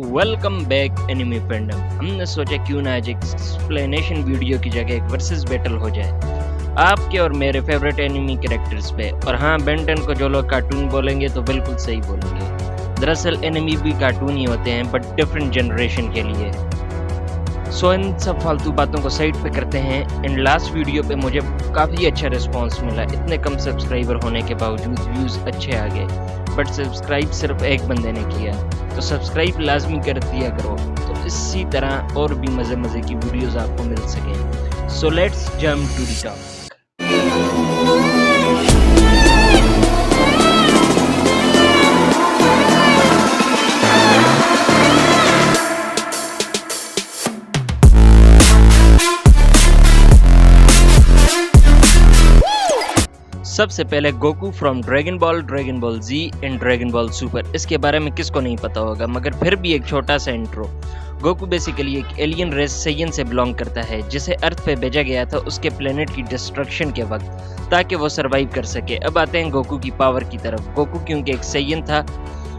Welcome back enemy fandom. हमने सोचा क्यों ना आज एक एक्सप्लेनेशन वीडियो की जगह एक वर्सेस बैटल हो जाए आपके और मेरे फेवरेट एनिमी कैरेक्टर्स पे। और हाँ, बेन 10 को जो लोग कार्टून बोलेंगे तो बिल्कुल सही बोलेंगे। दरअसल एनिमी भी कार्टून ही होते हैं, बट डिफरेंट जनरेशन के लिए। सो इन सब फालतू बातों को साइड पे करते हैं। इन लास्ट वीडियो पे मुझे काफ़ी अच्छा रिस्पांस मिला। इतने कम सब्सक्राइबर होने के बावजूद व्यूज़ अच्छे आ गए, बट सब्सक्राइब सिर्फ एक बंदे ने किया, तो सब्सक्राइब लाजमी कर दिया करो, तो इसी तरह और भी मज़े की वीडियोस आपको मिल सकें। So let's jump to the topic. सबसे पहले Goku from Dragon Ball Z and Dragon Ball Super. इसके बारे में किसको नहीं पता होगा, मगर फिर भी एक छोटा सा इंट्रो। गोकू बेसिकली एक एलियन रेस सैयन से बिलोंग करता है, जिसे अर्थ पे भेजा गया था उसके प्लेनेट की डिस्ट्रक्शन के वक्त, ताकि वो सरवाइव कर सके। अब आते हैं गोकू की पावर की तरफ। गोकू क्योंकि एक सैयन था,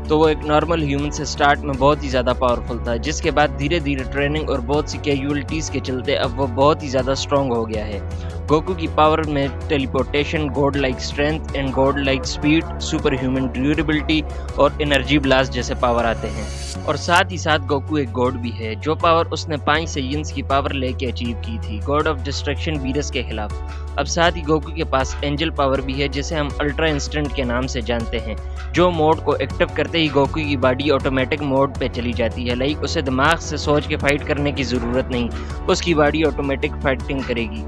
तो वो एक नॉर्मल ह्यूमन से स्टार्ट में बहुत ही ज़्यादा पावरफुल था, जिसके बाद धीरे धीरे ट्रेनिंग और बहुत सी कैजुअलिटीज़ के चलते अब वो बहुत ही ज़्यादा स्ट्रॉन्ग हो गया है। गोकू की पावर में teleportation, God like strength and God like speed, super human durability और एनर्जी ब्लास्ट जैसे पावर आते हैं। और साथ ही साथ गोकू एक गॉड भी है, जो पावर उसने 5 सैयन्स की पावर लेके अचीव की थी, गॉड ऑफ डिस्ट्रक्शन वीरस के खिलाफ। अब साथ ही गोकू के पास एंजल पावर भी है, जिसे हम अल्ट्रा इंस्टेंट के नाम से जानते हैं, जो मोड को एक्टिव करते ही गोकू की बॉडी ऑटोमेटिक मोड पे चली जाती है। लाइक उसे दिमाग से सोच के फाइट करने की ज़रूरत नहीं, उसकी बॉडी ऑटोमेटिक फाइटिंग करेगी।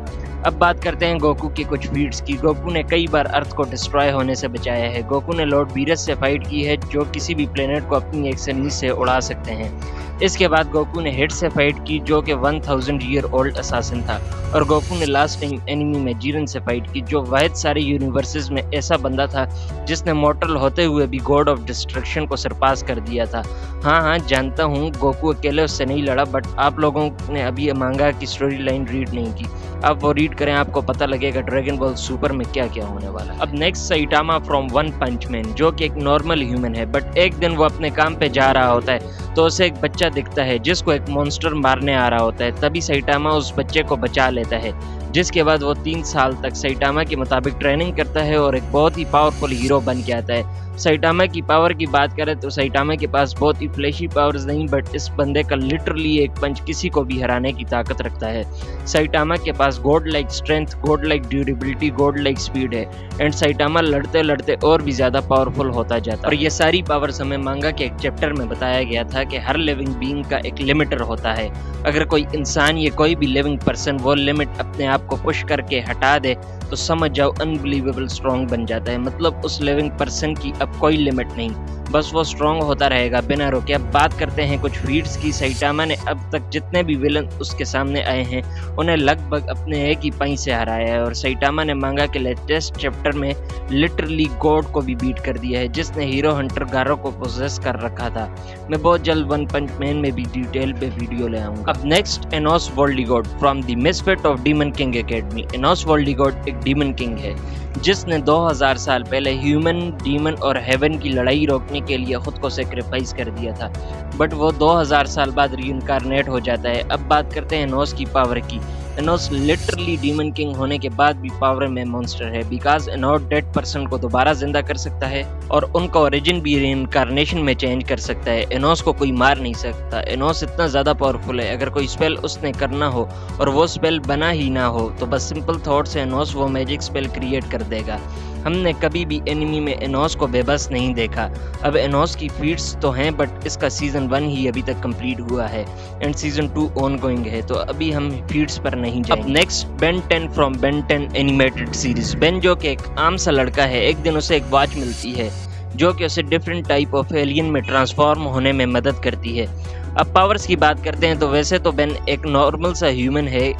अब बात करते हैं गोकू के कुछ फीट्स की। गोकू ने कई बार अर्थ को डिस्ट्रॉय होने से बचाया है। गोकू ने लॉर्ड वीरस से फाइट की है, जो किसी भी प्लेनेट को अपनी एक सन्नी से उड़ा सकते हैं। इसके बाद गोकू ने हेड से फाइट की, जो कि 1000 ईयर ओल्ड असासिन था। और गोकू ने लास्ट टाइम एनिमी में जीरन से फाइट की, जो वाहिद सारे यूनिवर्सेस में ऐसा बंदा था जिसने मॉर्टल होते हुए भी गॉड ऑफ डिस्ट्रक्शन को सरपास कर दिया था। हाँ, जानता हूँ गोकू अकेले उससे नहीं लड़ा, बट आप लोगों ने अभी मांगा की स्टोरी लाइन रीड नहीं की। अब वो रीड करें, आपको पता लगेगा ड्रैगन बॉल सुपर में क्या क्या होने वाला। अब next Saitama from One Punch Man, जो कि एक नॉर्मल ह्यूमन है, बट एक दिन वो अपने काम पे जा रहा होता है, तो उसे एक बच्चा दिखता है जिसको एक मॉन्स्टर मारने आ रहा होता है। तभी साइटामा उस बच्चे को बचा लेता है, जिसके बाद वो 3 साल तक साइटामा के मुताबिक ट्रेनिंग करता है और एक बहुत ही पावरफुल हीरो बन के आता है। साइटामा की पावर की बात करें तो साइटामा के पास बहुत ही फ्लैशी पावर्स नहीं, बट इस बंदे का लिटरली एक पंच किसी को भी हराने की ताकत रखता है। साइटामा के पास god like strength, god like durability, god like speed है, एंड साइटामा लड़ते लड़ते और भी ज़्यादा पावरफुल होता जाता है। और ये सारी पावर्स हमें मांगा के एक चैप्टर में बताया गया था कि हर लिविंग बीइंग का एक लिमिटर होता है। अगर कोई इंसान या कोई भी लिविंग पर्सन वो लिमिट अपने आप को पुश करके हटा दे, तो समझ जाओ अनबिलीवेबल स्ट्रॉन्ग बन जाता है। मतलब उस लिविंग पर्सन की अब कोई लिमिट नहीं, बस वो स्ट्रॉन्ग होता रहेगा बिना रोके। अब बात करते हैं कुछ फीट्स की। साइटामा ने अब तक जितने भी विलन उसके सामने आए हैं, उन्हें लगभग अपने एक ही पाई से हराया है। और साइटामा ने मांगा के लेटेस्ट चैप्टर में लिटरली गॉड को भी बीट कर दिया है, जिसने हीरो हंटर गारो को पोजेस कर रखा था। मैं बहुत जल्द वन पंच मैन में भी डिटेल पे वीडियो ले आऊंगा। अब next, Anos Voldigoad from the misfit of demon king academy. Anos Voldigoad एक डीमन किंग है, जिसने 2000 साल पहले ह्यूमन, डीमन और हेवन की लड़ाई रोकने के लिए खुद को सेक्रीफाइस कर दिया था, बट वो 2000 साल बाद रीइंकारनेट हो जाता है। अब बात करते हैं एनोस की पावर की। एनोस लिटरली डीमन किंग होने के बाद भी पावर में मॉन्स्टर है, बिकॉज एनोस डेड पर्सन को दोबारा जिंदा कर सकता है और उनका ओरिजिन भी रीइंकारनेशन में चेंज कर सकता है। एनोस को कोई मार नहीं सकता। एनोस इतना ज़्यादा पावरफुल है, अगर कोई स्पेल उसने करना हो और वो स्पेल बना ही ना हो, तो बस सिंपल थॉट से एनोस वो मैजिक स्पेल क्रिएट कर देगा। हमने कभी भी एनिमी में एनोस को बेबस नहीं देखा। अब एनोस की फीट्स तो हैं, बट इसका सीजन 1 ही अभी तक कंप्लीट हुआ है एंड सीजन 2 ऑनगोइंग है, तो अभी हम फीट्स पर नहीं जाएंगे। अब next, Ben 10 from Ben 10 animated series. Ben, जो कि एक आम सा लड़का है, एक दिन उसे एक वॉच मिलती है, जो कि उसे डिफरेंट टाइप ऑफ एलियन में ट्रांसफॉर्म होने में मदद करती है। अब पावर्स की बात करते हैं तो वैसे तो बेन एक नॉर्मल सा ह्यूमन है,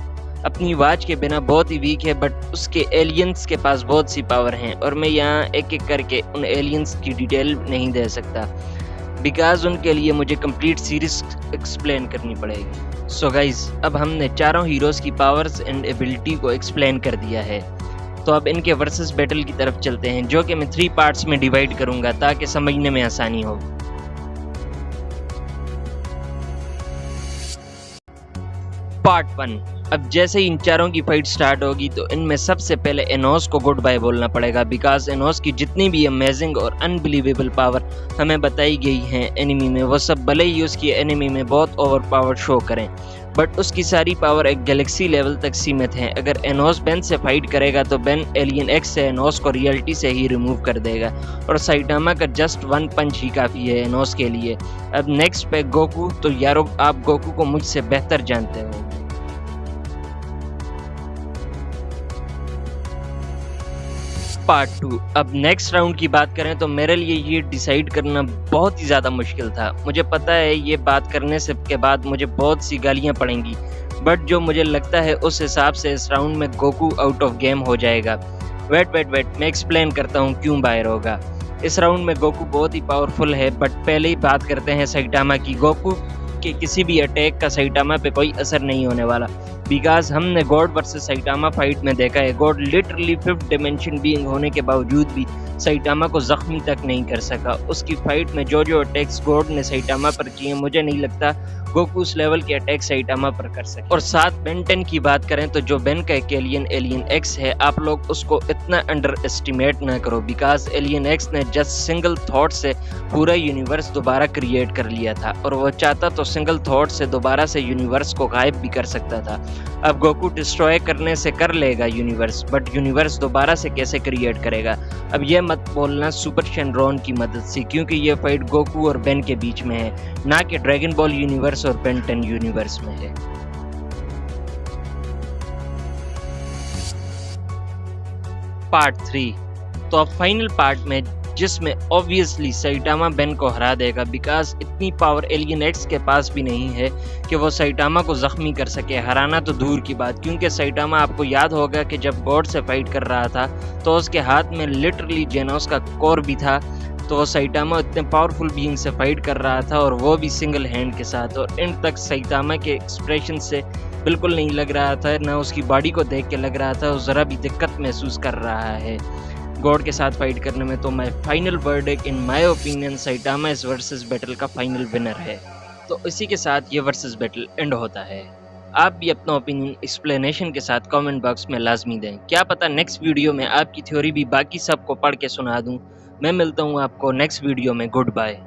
अपनी वॉच के बिना बहुत ही वीक है, बट उसके एलियंस के पास बहुत सी पावर हैं, और मैं यहाँ एक एक करके उन एलियंस की डिटेल नहीं दे सकता, बिकॉज उनके लिए मुझे कंप्लीट सीरीज एक्सप्लेन करनी पड़ेगी। सो गाइज, अब हमने चारों हीरोज़ की पावर्स एंड एबिलिटी को एक्सप्लेन कर दिया है, तो अब इनके वर्सेस बैटल की तरफ चलते हैं, जो कि मैं 3 पार्ट्स में डिवाइड करूँगा ताकि समझने में आसानी हो। पार्ट 1। अब जैसे ही इन चारों की फाइट स्टार्ट होगी तो इनमें सबसे पहले एनोस को गुड बाय बोलना पड़ेगा, बिकॉज एनोस की जितनी भी अमेजिंग और अनबिलीवेबल पावर हमें बताई गई हैं एनिमी में, वो सब भले ही उसकी एनिमी में बहुत ओवर पावर शो करें, बट उसकी सारी पावर एक गैलेक्सी लेवल तक सीमित है। अगर एनोस बेन से फाइट करेगा तो बेन एलियन एक्स से एनोस को रियलिटी से ही रिमूव कर देगा और साइटामा का जस्ट वन पंच ही काफ़ी है एनोस के लिए। अब नेक्स्ट पे गोकू, तो यारो आप गोकू को मुझसे बेहतर जानते हो। पार्ट 2। अब नेक्स्ट राउंड की बात करें तो मेरे लिए ये डिसाइड करना बहुत ही ज़्यादा मुश्किल था। मुझे पता है ये बात करने से के बाद मुझे बहुत सी गालियाँ पड़ेंगी, बट जो मुझे लगता है उस हिसाब से इस राउंड में गोकू आउट ऑफ गेम हो जाएगा। वेट मैं एक्सप्लेन करता हूँ क्यों बाहर होगा। इस राउंड में गोकू बहुत ही पावरफुल है, बट पहले ही बात करते हैं साइटामा की। गोकू के किसी भी अटैक का साइटामा पे कोई असर नहीं होने वाला, बिकॉज हमने गॉड वर्सेस साइटामा फाइट में देखा है God literally 5th dimension being होने के बावजूद भी साइटामा को जख्मी तक नहीं कर सका। उसकी फाइट में जो अटैक्स गॉड ने साइटामा पर किए, मुझे नहीं लगता गोकू उस लेवल के अटैक साइटामा पर कर सके। और साथ बेन 10 की बात करें तो जो बेन का एक एलियन एक्स है, आप लोग उसको इतना अंडर एस्टिमेट ना करो, बिकॉज एलियन एक्स ने जस्ट सिंगल थॉट से पूरा यूनिवर्स दोबारा क्रिएट कर लिया था, और वो चाहता तो सिंगल थॉट से दोबारा से यूनिवर्स को गायब भी कर सकता था। अब गोकू डिस्ट्रॉय करने से कर लेगा यूनिवर्स, बट यूनिवर्स दोबारा से कैसे क्रिएट करेगा? अब ये मत बोलना सुपर शेनरॉन की मदद से, क्योंकि ये फाइट गोकू और बेन के बीच में है, ना कि ड्रैगन बॉल यूनिवर्स और बेन 10 यूनिवर्स में है। पार्ट 3। तो अब फाइनल पार्ट में, जिसमें ऑब्वियसली साइटामा बेन को हरा देगा, बिकॉज इतनी पावर एलियन एक्स के पास भी नहीं है कि वो साइटामा को जख्मी कर सके। हराना तो दूर की बात, क्योंकि साइटामा, आपको याद होगा कि जब गॉड से फाइट कर रहा था तो उसके हाथ में लिटरली जेनोस का कोर भी था, तो साइटामा इतने पावरफुल बीइंग से फाइट कर रहा था, और वो भी सिंगल हैंड के साथ। और एंड तक साइटामा के एक्सप्रेशन से बिल्कुल नहीं लग रहा था, ना उसकी बॉडी को देख के लग रहा था वो ज़रा भी दिक्कत महसूस कर रहा है गॉड के साथ फाइट करने में। तो my final verdict in my opinion, Saitama इस वर्सेस बैटल का फाइनल विनर है। तो इसी के साथ ये वर्सेस बैटल एंड होता है। आप भी अपना ओपिनियन एक्सप्लेनेशन के साथ कमेंट बॉक्स में लाजमी दें। क्या पता नेक्स्ट वीडियो में आपकी थ्योरी भी बाकी सबको पढ़ के सुना दूं। मैं मिलता हूं आपको नेक्स्ट वीडियो में। Good bye.